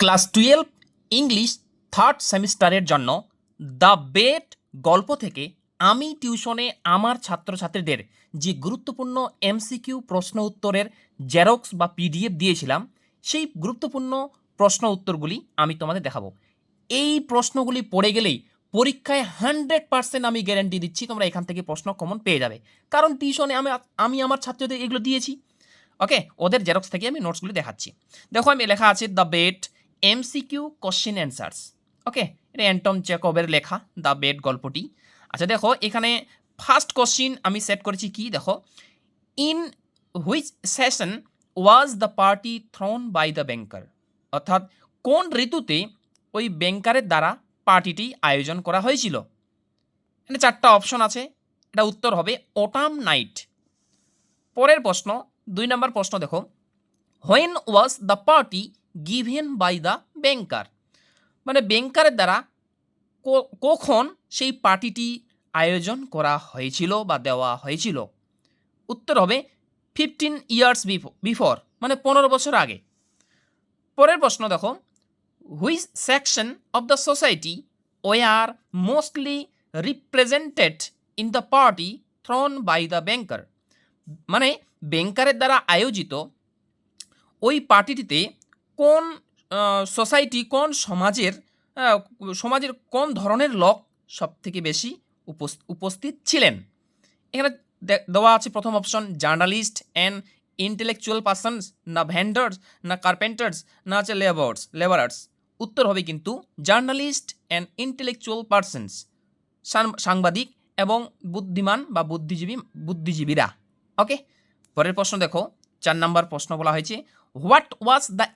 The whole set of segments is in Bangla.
ক্লাস 12 ইংলিশ থার্ড সেমিস্টারের জন্য দ্য বেট গল্প থেকে আমি টিউশনে আমার ছাত্রছাত্রীদের যে গুরুত্বপূর্ণ এমসিকিউ প্রশ্ন উত্তরের জেরক্স বা পিডিএফ দিয়েছিলাম সেই গুরুত্বপূর্ণ প্রশ্ন উত্তরগুলি আমি তোমাদের দেখাবো। এই প্রশ্নগুলি পড়ে গেলেই পরীক্ষায় 100% আমি গ্যারান্টি দিচ্ছি তোমরা এখান থেকে প্রশ্ন কমন পেয়ে যাবে, কারণ টিউশনে আমি আমার ছাত্রদের এগুলো দিয়েছি। ওকে, ওদের জেরক্স থেকে আমি নোটসগুলি দেখাচ্ছি। দেখো আমি লেখা আছে the bet MCQ question answers. Okay, এটা অ্যান্টন চেকবের লেখা দ্য বেট গল্পটি। আচ্ছা দেখো এখানে ফার্স্ট কোশ্চিন আমি সেট করেছি কি, দেখো in which season was the party thrown by the banker, অর্থাৎ কোন ঋতুতে ওই ব্যাংকারের দ্বারা পার্টিটি আয়োজন করা হয়েছিল। এখানে 4টা অপশন আছে, এটা উত্তর হবে অটাম নাইট। পরের প্রশ্ন 2 নম্বর প্রশ্ন দেখো, when was the party given by the banker, মানে ব্যাংকারের দ্বারা কখন সেই পার্টিটি আয়োজন করা হয়েছিল বা দেওয়া হয়েছিল। উত্তর হবে 15 ইয়ার্স বিফোর, মানে 15 বছর আগে। পরের প্রশ্ন দেখো, which section of the society were mostly represented in the party thrown by the banker, মানে ব্যাংকারের দ্বারা আয়োজিত ওই পার্টিটিতে কোন সোসাইটি, কোন সমাজের কোন ধরনের লোক সব থেকে বেশি উপস্থিত ছিলেন। এখানে দেওয়া আছে প্রথম option journalist and intellectual persons, না ভেন্ডার্স, না কার্পেন্টার্স, না হচ্ছে লেবারার্স। উত্তর হবে কিন্তু জার্নালিস্ট অ্যান্ড ইন্টেলেকচুয়াল পার্সনস, সাংবাদিক এবং বুদ্ধিমান বা বুদ্ধিজীবীরা। ওকে, পরের প্রশ্ন দেখো 4 নম্বর প্রশ্ন বলা হয়েছে, what was the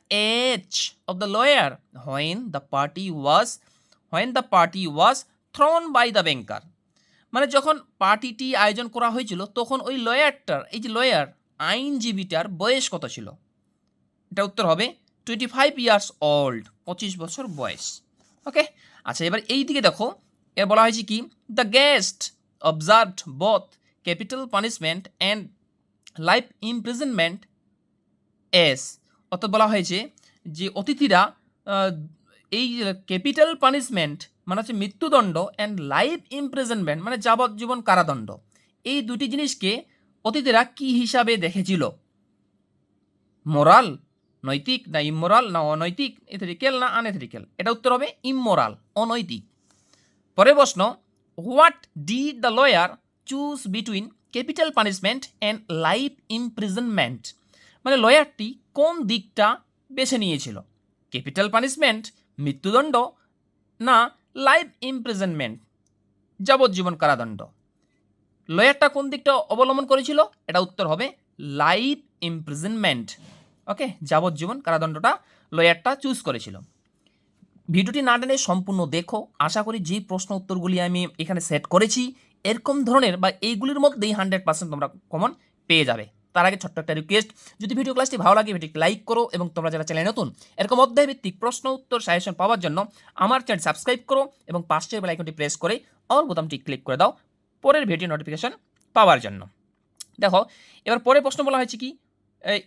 age of the lawyer when the party was thrown by the banker, মানে যখন পার্টিটি আয়োজন করা হয়েছিল তখন ওই লয়ারটার, এই যে লয়ার আইনজীবীটার বয়স কত ছিল। এটা উত্তর হবে 25 ইয়ার্স ওল্ড, 25 বছর বয়স। ওকে, আচ্ছা এবার এই দিকে দেখো, এর বলা হয়েছে কি, the guest observed both capital punishment and life imprisonment S, অর্থাৎ বলা হয়েছে যে অতিথিরা এই ক্যাপিটাল পানিশমেন্ট মানে হচ্ছে মৃত্যুদণ্ড অ্যান্ড লাইফ ইমপ্রিজনমেন্ট মানে যাবজ্জীবন কারাদণ্ড, এই দুটি জিনিসকে অতিথিরা কি হিসাবে দেখেছিল। মোরাল, নৈতিক, না ইমোরাল, না অনৈতিক, এথিক্যাল না আনএথিক্যাল। এটা উত্তর হবে ইমোরাল, অনৈতিক। পরের প্রশ্ন, what did the lawyer choose between capital punishment and life imprisonment, মানে লয়ারটি কোন দিকটা বেছে নিয়েছিল, ক্যাপিটাল পানিশমেন্ট মৃত্যুদণ্ড, না লাইফ ইমপ্রিজনমেন্ট যাবজ্জীবন কারাদণ্ড। লয়ারটা কোন দিকটা অবলম্বন করেছিল, এটা উত্তর হবে লাইফ ইমপ্রিজনমেন্ট। ওকে, যাবজ্জীবন কারাদণ্ডটা লয়ারটা চুজ করেছিল। ভিডিওটি না টেনে সম্পূর্ণ দেখো, আশা করি যে প্রশ্ন উত্তরগুলি আমি এখানে সেট করেছি এরকম ধরনের বা এইগুলির মধ্যেই 100% তোমরা কমন পেয়ে যাবে। তার আগে ছোট্ট একটা রিকোয়েস্ট, যদি ভিডিও ক্লাসটি ভালো লাগে ভিডিওটি লাইক করো, এবং তোমরা যারা চ্যানেলে নতুন এরকম অধ্যায়ভিত্তিক প্রশ্ন উত্তর সাজেশন পাওয়ার জন্য আমার চ্যানেল সাবস্ক্রাইব করো এবং পাশের বেল আইকনটি প্রেস করে অল বোতামটি ক্লিক করে দাও পরের ভিডিও নোটিফিকেশন পাওয়ার জন্য। দেখো এবার পরের প্রশ্ন বলা হয়েছে কি,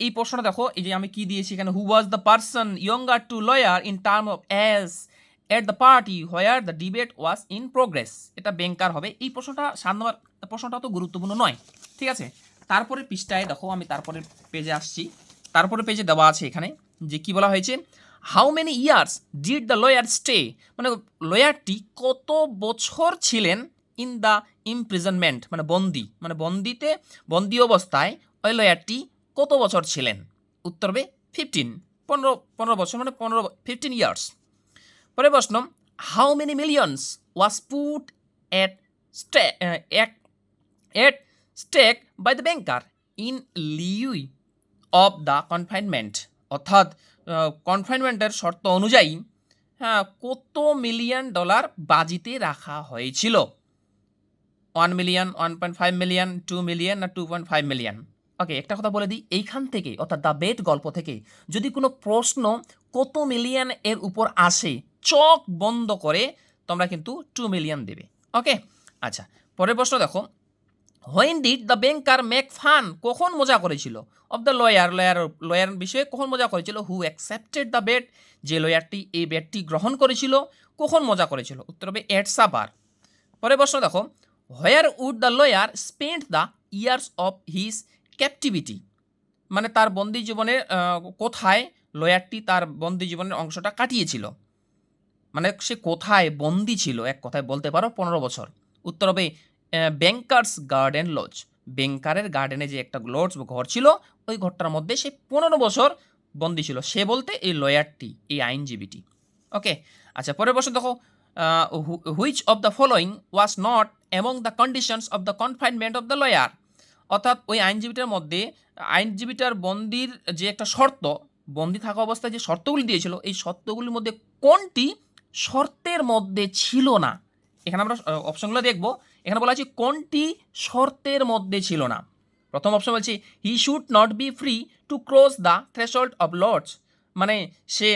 এই প্রশ্নটা দেখো, এই যে আমি কি দিয়েছি এখানে, who was the person younger to lawyer in term of age at the party where the debate was in progress, এটা ব্যাংকার হবে। এই প্রশ্নটা 7 নম্বর প্রশ্নটা তো গুরুত্বপূর্ণ নয়, ঠিক আছে। তারপরে পৃষ্ঠায় দেখো, আমি তারপরে পেজে আসছি, তারপরে পেজে দেওয়া আছে এখানে যে কি বলা হয়েছে, how many years did the lawyer stay, মানে লয়ারটি কত বছর ছিলেন ইন দ্য ইমপ্রিজনমেন্ট মানে বন্দি অবস্থায় ওই লয়ারটি কত বছর ছিলেন। উত্তর হবে 15 বছর, মানে 15 ইয়ার্স। পরের প্রশ্ন, how many millions was put at stake by the banker in lieu of the confinement, অর্থাৎ কনফাইনমেন্টের শর্ত অনুযায়ী কত মিলিয়ন ডলার বাজিতে রাখা হয়েছিল। 1 মিলিয়ন, 1.5 মিলিয়ন, 2 মিলিয়ন না 2.5 মিলিয়ন। ওকে, একটা কথা বলে দিই, এইখান থেকে অর্থাৎ দ্য বেট গল্প থেকে যদি কোনো প্রশ্ন কত মিলিয়ন এর উপর আসে, চোখ বন্ধ করে তোমরা কিন্তু 2 মিলিয়ন দেবে। ওকে, আচ্ছা পরের প্রশ্ন দেখো, when did the banker make fun, কখন মজা করেছিল, অফ দ্য লয়ার বিষয়ে কখন মজা করেছিল, হু অ্যাকসেপ্টেড দ্য বেট, যে লয়ারটি এই বেটটি গ্রহণ করেছিল, কখন মজা করেছিল, উত্তর হবে এট সাপার। পরে প্রশ্ন দেখো, where would the lawyer spend the years of his captivity, মানে তার বন্দি জীবনে কোথায় লয়ারটি তার বন্দি জীবনের অংশটা কাটিয়েছিল, মানে সে কোথায় বন্দি ছিল, এক কথায় বলতে পারো 15 বছর। উত্তর হবে ব্যাংকার্স গার্ডেন লজ, ব্যাংকারের গার্ডেনে যে একটা লজ ঘর ছিল ওই ঘরটার মধ্যে সে 15 বছর বন্দি ছিল, সে বলতে এই লয়ারটি, এই আইনজীবীটি। ওকে, আচ্ছা পরের প্রশ্ন দেখো, which of the following was not among the conditions of the confinement of the lawyer, অর্থাৎ ওই আইনজীবীটার মধ্যে আইনজীবীটার বন্দির যে একটা শর্ত, বন্দি থাকা অবস্থায় যে শর্তগুলি দিয়েছিল এই শর্তগুলির মধ্যে কোনটি শর্তের মধ্যে ছিল না। এখানে আমরা অপশনগুলো দেখব, এখানে বলা আছে কোনটি শর্তের মধ্যে ছিল না। প্রথম অপশন বলছি he should not be free to cross the threshold of lords, মানে সে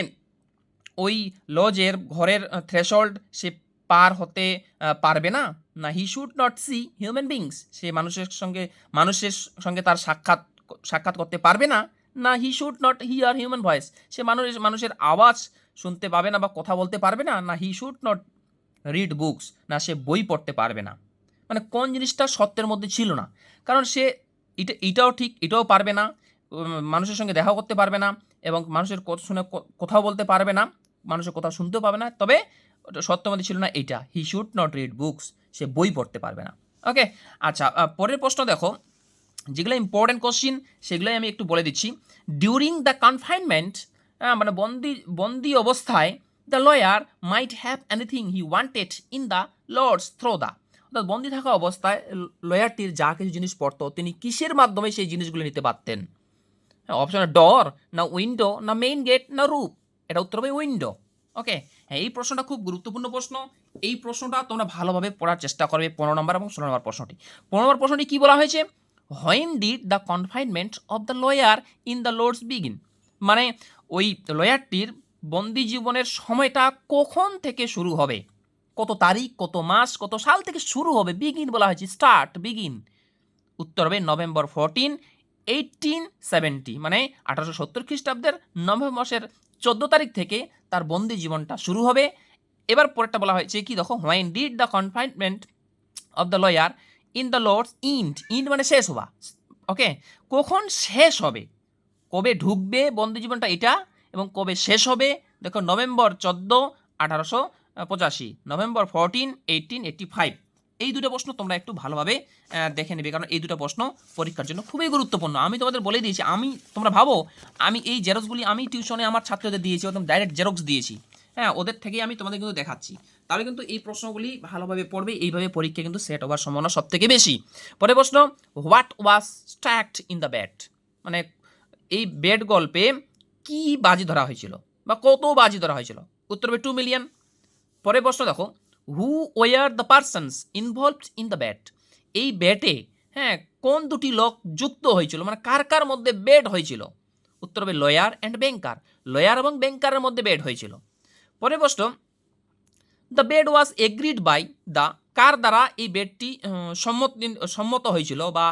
ওই লজের ঘরের থ্রেশহোল্ড সে পার হতে পারবে না। না he should not see human beings, সে মানুষের সঙ্গে তার সাক্ষাৎ করতে পারবে না। না he should not hear human voice, সে মানুষের আওয়াজ শুনতে পাবে না বা কথা বলতে পারবে না। না he should not read books, না সে বই পড়তে পারবে না। মানে কোন জিনিসটা সত্যের মধ্যে ছিল না, কারণ সে এটাও ঠিক, এটাও পারবে না, মানুষের সঙ্গে দেখা করতে পারবে না এবং মানুষের কথা শুনে কোথাও বলতে পারবে না, মানুষের কথা শুনতেও পাবে না। তবে সত্যের মধ্যে ছিল না এইটা, he should not read books, সে বই পড়তে পারবে না। ওকে, আচ্ছা পরের প্রশ্ন দেখো, যেগুলো ইম্পর্টেন্ট কোশ্চিন সেগুলোই আমি একটু বলে দিচ্ছি। ডিউরিং দ্য কনফাইনমেন্ট, মানে বন্দি অবস্থায়, the lawyer might have anything he wanted in the lords through the, অর্থাৎ বন্দি থাকা অবস্থায় লয়ারটির যা কিছু জিনিস পড়তো তিনি কিসের মাধ্যমে সেই জিনিসগুলো নিতে পারতেন। হ্যাঁ, অপশন ডর, না উইন্ডো, না মেইন গেট, না রুপ, এটা উত্তর হবে উইন্ডো। ওকে, হ্যাঁ এই প্রশ্নটা খুব গুরুত্বপূর্ণ প্রশ্ন, এই প্রশ্নটা তোমরা ভালোভাবে পড়ার চেষ্টা করবে। 15 নম্বর এবং 16 নম্বর প্রশ্নটি। 15 নম্বর প্রশ্নটি কী বলা হয়েছে, when did the confinement of the lawyer in the lords begin, মানে ওই লয়ারটির বন্দি জীবনের সময়টা কখন থেকে শুরু হবে, কত তারিখ, কত মাস, কত সাল থেকে শুরু হবে, বিগিন বলা হয়েছে, স্টার্ট, বিগিন। উত্তর হবে নভেম্বর 14, 1870, মানে 1870 খ্রিস্টাব্দের নভেম্বর মাসের 14 তারিখ থেকে তার বন্দি জীবনটা শুরু হবে। এবার পরেরটা বলা হয়েছে কি দেখো, when did the confinement of the lawyer in the lords end মানে শেষ হওয়া। ওকে, কখন শেষ হবে, কবে ঢুকবে বন্দি জীবনটা এটা, এবং কবে শেষ হবে। দেখো নভেম্বর 14, 1885, নভেম্বর 14, 1885, এই দুটো প্রশ্ন তোমরা একটু ভালোভাবে দেখে নেবে, কারণ এই দুটো প্রশ্ন পরীক্ষার জন্য খুবই গুরুত্বপূর্ণ। আমি তোমাদের বলে দিয়েছি, তোমরা ভাবো আমি এই জেরক্সগুলি আমি টিউশনে আমার ছাত্রদের দিয়েছি, একদম ডাইরেক্ট জেরক্স দিয়েছি। হ্যাঁ, ওদের থেকেই আমি তোমাদের কিন্তু দেখাচ্ছি, তাহলে কিন্তু এই প্রশ্নগুলি ভালোভাবে পড়বে, এইভাবে পরীক্ষা কিন্তু সেট হওয়ার সম্ভাবনা সব থেকে বেশি। পরে প্রশ্ন, what was staked in the bet, মানে এই বেড গল্পে কি বাজি ধরা হয়েছিল বা কত বাজি ধরা হয়েছিল, উত্তর হবে 2 মিলিয়ন। পরে প্রশ্ন দেখো, who were the persons involved in the bet, এই ব্যাটে হ্যাঁ কোন দুটি লোক যুক্ত হয়েছিল, মানে কার কার মধ্যে বেড হয়েছিল, উত্তর হবে লয়ার অ্যান্ড ব্যাংকার, লয়ার এবং ব্যাংকারের মধ্যে বেড হয়েছিল। পরে প্রশ্ন, the bet was agreed by the, কার দ্বারা এই বেডটি সম্মত হয়েছিল বা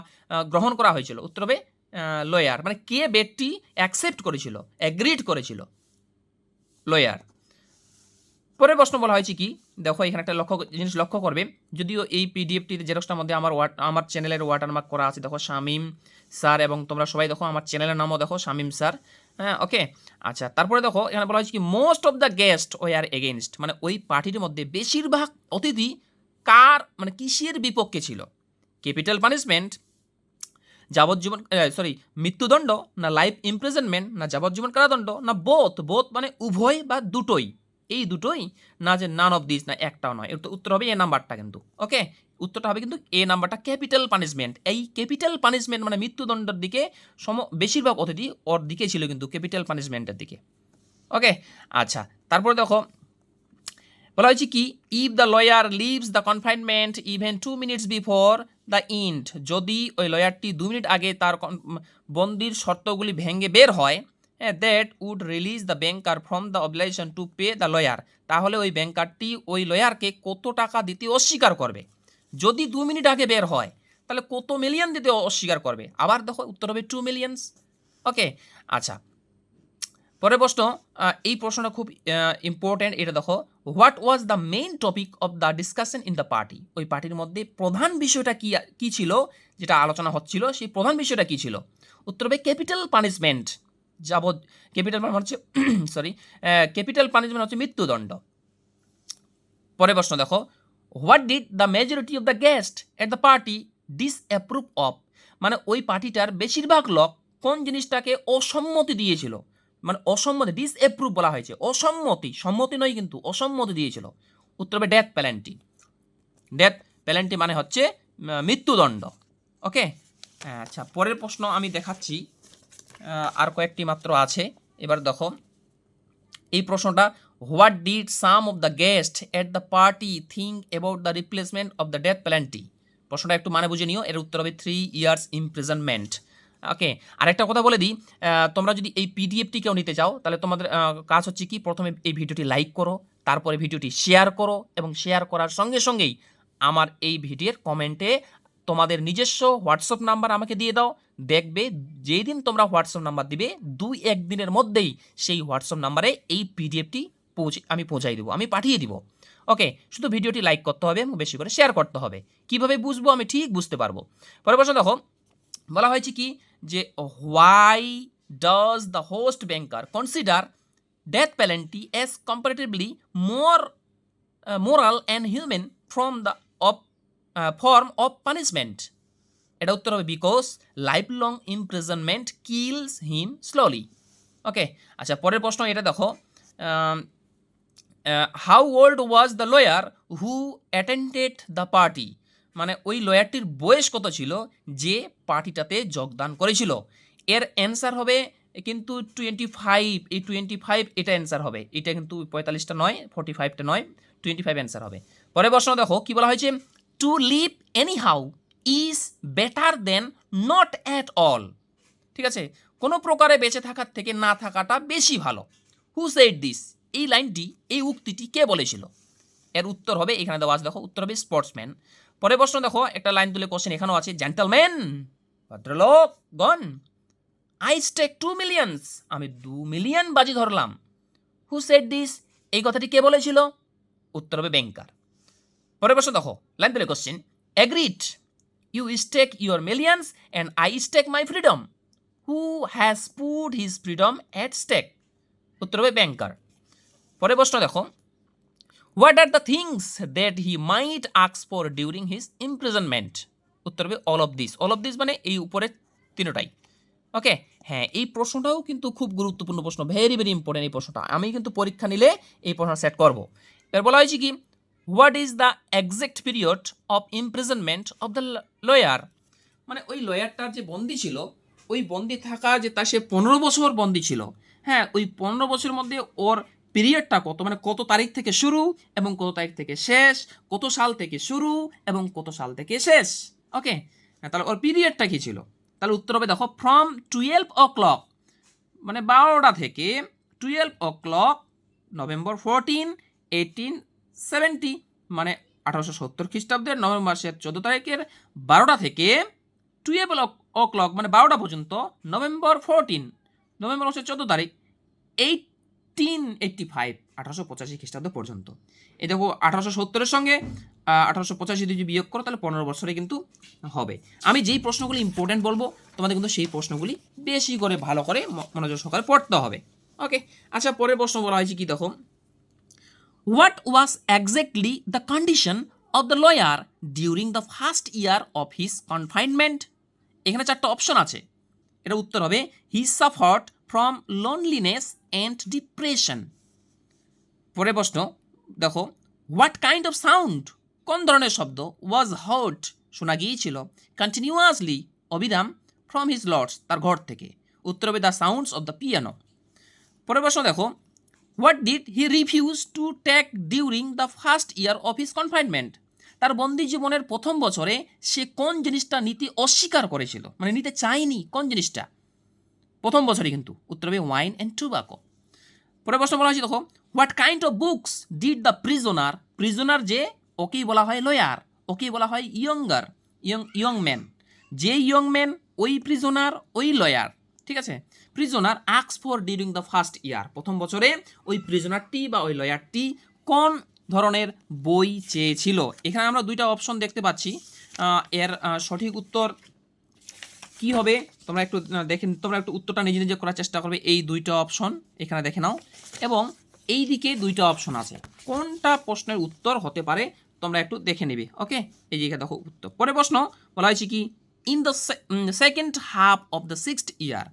গ্রহণ করা হয়েছিল, উত্তর হবে লয়ার, মানে কে বেডটি অ্যাকসেপ্ট করেছিল, অ্যাগ্রিড করেছিল, লয়ার। পরের প্রশ্ন বলা হয়েছে কি দেখো, এখানে একটা জিনিস লক্ষ্য করবে, যদিও এই পিডিএফটির জেরক্সটার মধ্যে আমার চ্যানেলের ওয়াটারমার্ক করা আছে, দেখো শামীম স্যার, এবং তোমরা সবাই দেখো আমার চ্যানেলের নামও দেখো শামীম স্যার। হ্যাঁ, ওকে, আচ্ছা তারপরে দেখো এখানে বলা হয়েছে কি most of the guest were against, মানে ওই পার্টির মধ্যে বেশিরভাগ অতিথি কার, মানে কিসের বিপক্ষে ছিল, ক্যাপিটাল পানিশমেন্ট, যাবজ্জীবন মৃত্যুদণ্ড, না লাইফ ইমপ্রিজনমেন্ট, না যাবজ্জীবন কারাদণ্ড, না বোথ মানে উভয় বা দুটোই, এই দুটোই, না যে নান অফ দিস, না একটাও নয়, উত্তর হবে এ নাম্বারটা কিন্তু। ওকে, উত্তরটা হবে কিন্তু এ নাম্বারটা, ক্যাপিটাল পানিশমেন্ট। এই ক্যাপিটাল পানিশমেন্ট মানে মৃত্যুদণ্ডের দিকে বেশিরভাগ অতিথি ওর দিকে ছিল, কিন্তু ক্যাপিটাল পানিশমেন্টের দিকে। ওকে, আচ্ছা তারপরে দেখো বলা হয়েছে কি, if the lawyer leaves the confinement even 2 minutes before the end, যদি ওই লয়ারটি 2 মিনিট আগে তার বন্দির শর্তগুলি ভেঙে বের হয়, that would release the banker from the obligation to pay the lawyer, তাহলে ওই ব্যাংকারটি ওই লয়ারকে কত টাকা দিতে অস্বীকার করবে। যদি 2 মিনিট আগে বের হয় তাহলে কত মিলিয়ন দিতে অস্বীকার করবে? আবার দেখো উত্তর হবে 2 মিলিয়নস। ওকে, আচ্ছা পরের প্রশ্ন, এই প্রশ্নটা খুব ইম্পর্টেন্ট, এটা দেখো, what was the main topic of the discussion in the party? ওই পার্টির মধ্যে প্রধান বিষয়টা কি ছিল, যেটা আলোচনা হচ্ছিল, সেই প্রধান বিষয়টা কি ছিল? উত্তর হবে ক্যাপিটাল পানিশমেন্ট। ক্যাপিটাল হচ্ছে সরি, ক্যাপিটাল পানিশমেন্ট হচ্ছে মৃত্যুদণ্ড। পরের প্রশ্ন দেখো, what did the majority of the guest at the party disapprove of? মানে ওই পার্টিটার বেশিরভাগ লোক কোন জিনিসটাকে অসম্মতি দিয়েছিল? মানে অসম্মতি, ডিসঅ্যাপ্রুভ বলা হয়েছে, অসম্মতি, সম্মতি নয় কিন্তু, অসম্মতি দিয়েছিল। উত্তর হবে ডেথ পেনাল্টি। ডেথ পেনাল্টি মানে হচ্ছে মৃত্যুদণ্ড। ওকে, আচ্ছা পরের প্রশ্ন আমি দেখাচ্ছি, আর কয়েকটি মাত্র আছে। এবার দেখো এই প্রশ্নটা, what did some of the guest at the party think about the replacement of the death penalty? প্রশ্নটা একটু মানে বুঝে নিও, এর উত্তর হবে 3 ইয়ার্স ইমপ্রিজনমেন্ট। ওকে, আরেকটা কথা বলে দিই, তোমরা যদি এই পিডিএফটি কেউ নিতে চাও তাহলে তোমাদের কাজ হচ্ছে কি, প্রথমে এই ভিডিওটি লাইক করো, তারপরে ভিডিওটি শেয়ার করো, এবং শেয়ার করার সঙ্গে সঙ্গেই আমার এই ভিডিওর কমেন্টে তোমাদের নিজস্ব হোয়াটসঅ্যাপ নাম্বার আমাকে দিয়ে দাও। দেখবে যেই দিন তোমরা হোয়াটসঅ্যাপ নাম্বার দিবে 2-1 দিনের মধ্যেই সেই হোয়াটসঅ্যাপ নাম্বারে এই পিডিএফটি আমি পৌঁছাই দেবো, আমি পাঠিয়ে দিব। ওকে, শুধু ভিডিওটি লাইক করতে হবে এবং বেশি করে শেয়ার করতে হবে। কিভাবে বুঝবো? আমি ঠিক বুঝতে পারবো। পরের প্রশ্ন দেখো, বলা হয়েছে কি যে why does the host banker consider death penalty as comparatively moral and human from the form of punishment? এটা উত্তর হবে because life long imprisonment kills him slowly. Okay, আচ্ছা পরের প্রশ্ন এটা দেখো, how old was the lawyer who attended the party? মানে ওই লয়ারটির বয়স কত ছিল যে পার্টিটাতে যোগদান করেছিল? এর অ্যান্সার হবে কিন্তু 25। এই 25 এটা অ্যান্সার হবে, এটা কিন্তু 45টা নয়, 45টা নয়, 25 অ্যান্সার হবে। পরের প্রশ্ন দেখো কি বলা হয়েছে, to live anyhow is better than not at all. ঠিক আছে, কোনো প্রকারে বেঁচে থাকার থেকে না থাকাটা বেশি ভালো। Who said this? এই লাইনটি, এই উক্তিটি কে বলেছিল? এর উত্তর হবে এখানে দেওয়া আছে, দেখো উত্তর হবে স্পোর্টসম্যান। পরের প্রশ্ন দেখো, একটা লাইন তুলে কোশ্চেন এখানেও আছে, জেন্টলম্যান, ভদ্রলোকগণ, আই স্টেক 2 মিলিয়নস, আমি 2 মিলিয়ন বাজি ধরলাম। Who said this? এই কথাটি কে বলেছিল? উত্তর হবে ব্যাংকার। পরের প্রশ্ন দেখো, লাইন তুলে question, agreed, you stake your millions and I stake my freedom, who has put his freedom at stake? উত্তর হবে ব্যাংকার। পরের প্রশ্ন দেখো, what are the things that he might ask for during his imprisonment? উত্তর হবে all of this. All of this মানে এই উপরে তিনটাই। ওকে, হ্যাঁ এই প্রশ্নটাও কিন্তু খুব গুরুত্বপূর্ণ প্রশ্ন, ভেরি ভেরি ইম্পর্টেন্ট এই প্রশ্নটা, আমি কিন্তু পরীক্ষা নিলে এই প্রশ্ন সেট করব। এর বলা হয়েছে কি, what is the exact period of imprisonment of the lawyer? মানে ওই লয়ারটার যে বন্দি ছিল, ওই বন্দি থাকা যে সে 15 বছর বন্দি ছিল, হ্যাঁ ওই 15 বছরের মধ্যে ওর পিরিয়ডটা কত, মানে কত তারিখ থেকে শুরু এবং কত তারিখ থেকে শেষ, কত সাল থেকে শুরু এবং কত সাল থেকে শেষ। ওকে, তাহলে ওর পিরিয়ডটা কি ছিল? তাহলে উত্তর হবে দেখো, ফ্রম 12 o'clock, মানে 12টা থেকে 12 o'clock নভেম্বর 14, 1870, মানে 1870 খ্রিস্টাব্দের নভেম্বর মাসের 14 তারিখের 12টা থেকে 12 o'clock মানে 12টা পর্যন্ত, নভেম্বর 14, নভেম্বর মাসের 14 তারিখ 1885, 1885 খ্রিস্টাব্দ পর্যন্ত। এই দেখো 1870-এর সঙ্গে 1885 যদি বিয়োগ করো তাহলে 15 বছরে কিন্তু হবে। আমি যেই প্রশ্নগুলি ইম্পর্টেন্ট বলবো তোমাদের কিন্তু সেই প্রশ্নগুলি বেশি করে ভালো করে মনোযোগ সহকারে পড়তে হবে। ওকে, আচ্ছা পরের প্রশ্ন বলা হয়েছে কি দেখো, what was exactly the condition of the lawyer during the first year of his confinement? এখানে 4টা অপশন আছে, এটা উত্তর হবে হি suffered from loneliness and depression. পরের প্রশ্ন দেখো, হোয়াট কাইন্ড অফ সাউন্ড, কোন ধরনের শব্দ, ওয়াজ হার্ড, শোনা গিয়েছিল, কন্টিনিউয়াসলি, অবিরাম, ফ্রম হিজ লর্ডস, তার ঘর থেকে? উত্তর হবে the sounds of the piano. পরের প্রশ্ন দেখো, what did he refuse to take during the first year of his confinement? তার বন্দি জীবনের প্রথম বছরে সে কোন জিনিসটা নিতে অস্বীকার করেছিল, মানে নিতে চায়নি কোন জিনিসটা প্রথম বছরে কিন্তু? উত্তর হবে ওয়াইন অ্যান্ড টোবাকো। পরের প্রশ্ন বলা হয়েছে দেখো, what kind of books did the prisoner, prisoner যে ওকেই বলা হয় লয়ার, ওকেই বলা হয় ইয়ঙ্গার, ইয়ং ম্যান, যে ইয়ং ম্যান ওই প্রিজনার ওই লয়ার, ঠিক আছে, prisoner asks for during the first year, প্রথম বছরে ওই প্রিজনারটি বা ওই লয়ারটি কোন ধরনের বই চেয়েছিল। এখানে আমরা দুইটা অপশন দেখতে পাচ্ছি, এর সঠিক উত্তর কি হবে তোমরা একটু দেখেন, তোমরা একটু উত্তরটা নিজে নিজে করার চেষ্টা করবে। এই দুইটা অপশন এখানে দেখে নাও এবং এই দিকে দুইটা অপশন আছে, কোনটা প্রশ্নের উত্তর হতে পারে তোমরা একটু দেখে নিবে। ওকে, এই যে দেখো উত্তর। পরে প্রশ্ন বলা হয়েছে কি in the second half of the 6th ইয়ার,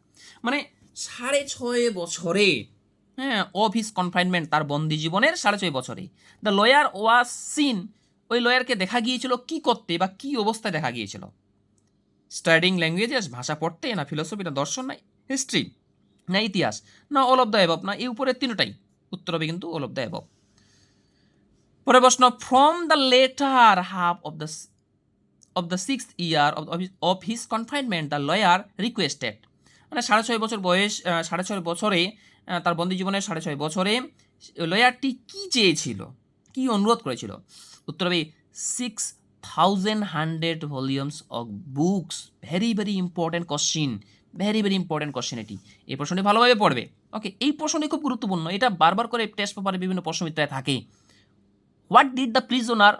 মানে 6.5 বছরে, হ্যাঁ, অফ হিজ কনফাইনমেন্ট, তার বন্দি জীবনের 6.5 বছরে, দ্য লয়ার ওয়াজ সিন, ওই লয়ারকে দেখা গিয়েছিল কি করতে বা কি অবস্থায় দেখা গিয়েছিল, স্টাডিং ল্যাঙ্গুয়েজেস, ভাষা পড়তে, না ফিলোসফি, না দর্শন, না হিস্ট্রি, না ইতিহাস, না অল অফ দ্য অ্যাবভ, না এই উপরের তিনটাই। উত্তর হবে কিন্তু অল অফ দ্য অ্যাবভ। পরে প্রশ্ন from the letter half of the 6th year of his confinement the lawyer requested, মানে 6.5 বছর বয়স, 6.5 বছরে, তার বন্দি জীবনের 6.5 বছরে লয়ারটি কি চেয়েছিল, কি অনুরোধ করেছিল। উত্তর হবে 6,100 volumes of books. Very very important question, very very important question এটি। এই প্রশ্নটি ভালোভাবে পড়বে। ওকে, এই প্রশ্নটি খুব গুরুত্বপূর্ণ, এটা বারবার করে টেস্ট পেপারে বিভিন্ন প্রশ্নবিদ্যায় থাকে। What did the prisoner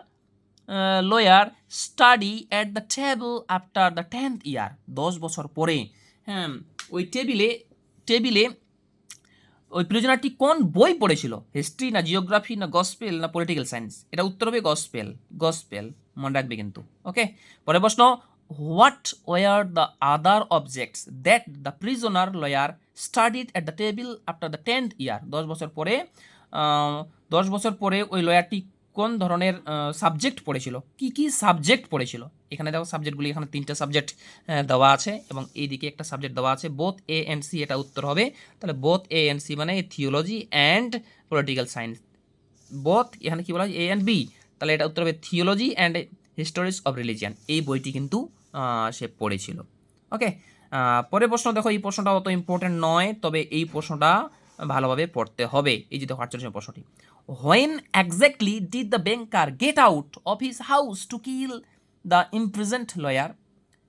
lawyer study at the table after the 10th ইয়ার, 10 বছর পরে, হ্যাঁ, ওই টেবিলে ওই প্রিজনারটি কোন বই পড়েছিল, হিস্ট্রি, না জিওগ্রাফি, না গসপেল, না পলিটিক্যাল সায়েন্স। এটা উত্তর হবে গসপেল, মনে রাখবে কিন্তু। ওকে, পরে প্রশ্ন what were the other objects that the prisoner lawyer studied at the table after the 10th ইয়ার, 10 বছর পরে ওই লয়ারটি কোন ধরনের সাবজেক্ট পড়েছিল, কি সাবজেক্ট পড়েছিল। এখানে দেখো সাবজেক্টগুলি, এখানে 3টা সাবজেক্ট দেওয়া আছে এবং এইদিকে একটা সাবজেক্ট দেওয়া আছে, বোথ এ অ্যান্ড সি, এটা উত্তর হবে। তাহলে বোথ এ অ্যান্ড সি মানে theology and political science, both, এখানে কি বলা হয় এ অ্যান্ড বি, তাহলে এটা উত্তর হবে theology and Histories of religion, এই বইটি কিন্তু সে পড়েছিল। ওকে, পরের প্রশ্ন দেখো, এই প্রশ্নটা অত ইম্পর্টেন্ট নয়, তবে এই প্রশ্নটা ভালোভাবে পড়তে হবে। এই যে দেখো 48 প্রশ্নটি, when exactly did the banker get out of his house to kill the imprisoned lawyer,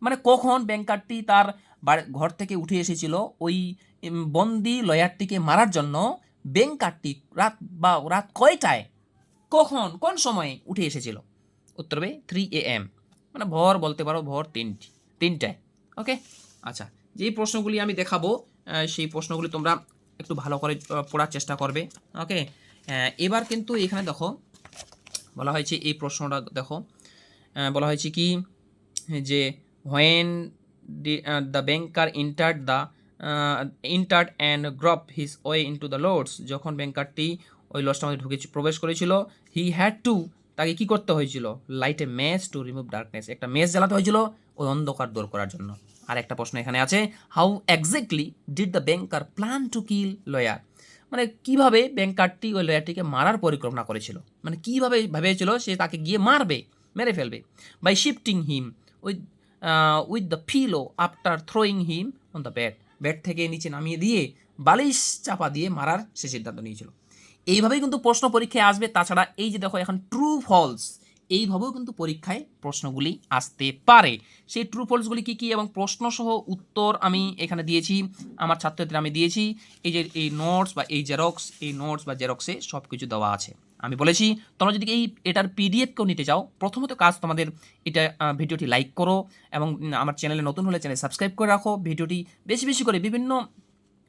মানে কখন ব্যাংকারটি তার ঘর থেকে উঠে এসেছিল ওই বন্দি লয়ারটিকে মারার জন্য। ব্যাংকারটি রাত কয়টায়, কোন সময়ে উঠে এসেছিল। উত্তর হবে 3 AM, মানে ভোর বলতে পারো, ভোর 3টায়। ওকে, আচ্ছা, যেই প্রশ্নগুলি আমি দেখাবো সেই প্রশ্নগুলি তোমরা একটু ভালো করে পড়ার চেষ্টা করবে। ওকে, এবার কিন্তু এখানে দেখো বলা হয়েছে, এই প্রশ্নটা দেখো বলা হয়েছে কি যে when the banker entered and grope his way into the lords, যখন ব্যাংকারটি ওই লর্ডসটার মধ্যে প্রবেশ করেছিল, হি হ্যাড টু, তাকে কি করতে হয়েছিল, light A match to remove darkness, একটা ম্যাচ জ্বালাতে হয়েছিল ওই অন্ধকার দূর করার জন্য। আর একটা প্রশ্ন এখানে আছে, how exactly did the banker plan to kill lawyer, মানে কিভাবে ব্যাংকারটি ওই লয়ারটিকে মারার পরিকল্পনা করেছিল, মানে কিভাবে ভেবেছিল সে তাকে গিয়ে মেরে ফেলবে। By shifting him with the pillow after throwing him on the bed থেকে নিচে নামিয়ে দিয়ে বালিশ চাপা দিয়ে মারার সে সিদ্ধান্ত নিয়েছিল। এইভাবেই কিন্তু প্রশ্ন পরীক্ষায় আসবে। তাছাড়া এই যে দেখো এখন ট্রু ফলস, এইভাবেও কিন্তু পরীক্ষায় প্রশ্নগুলি আসতে পারে। সেই ট্রু ফলসগুলি কী কী এবং প্রশ্নসহ উত্তর আমি এখানে দিয়েছি, আমার ছাত্রদের আমি দিয়েছি। এই যে এই নোটস বা জেরক্সে সব কিছু দেওয়া আছে। আমি বলেছি তোমরা যদি এটার PDF কেউ নিতে চাও, প্রথমত কাজ তোমাদের এটা ভিডিওটি লাইক করো এবং আমার চ্যানেলে নতুন হলে চ্যানেল সাবস্ক্রাইব করে রাখো, ভিডিওটি বেশি বেশি করে বিভিন্ন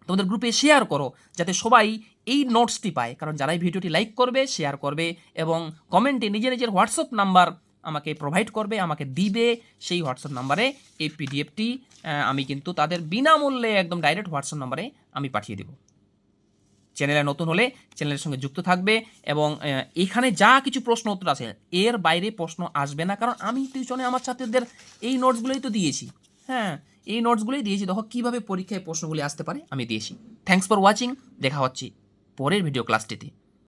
তোমাদের গ্রুপে শেয়ার করো, যাতে সবাই এই নোটসটি পায়। কারণ যারাই ভিডিওটি লাইক করবে, শেয়ার করবে এবং কমেন্টে নিজের হোয়াটসঅ্যাপ নাম্বার আমাকে প্রোভাইড করবে, আমাকে দিবে, সেই হোয়াটসঅ্যাপ নাম্বারে এই PDFটি আমি কিন্তু তাদের বিনামূল্যে একদম ডাইরেক্ট হোয়াটসঅ্যাপ নাম্বারে আমি পাঠিয়ে দেব। চ্যানেলে নতুন হলে চ্যানেলের সঙ্গে যুক্ত থাকবে এবং এখানে যা কিছু প্রশ্ন উত্তর আছে এর বাইরে প্রশ্ন আসবে না, কারণ আমি টিউশনে আমার ছাত্রদের এই নোটসগুলোই তো দিয়েছি। হ্যাঁ, এই নোটসগুলোই দিয়েছি, দেখো কীভাবে পরীক্ষায় প্রশ্নগুলি আসতে পারে আমি দিয়েছি। থ্যাঙ্কস ফর ওয়াচিং, দেখা হচ্ছে পরের ভিডিও ক্লাসটিতে।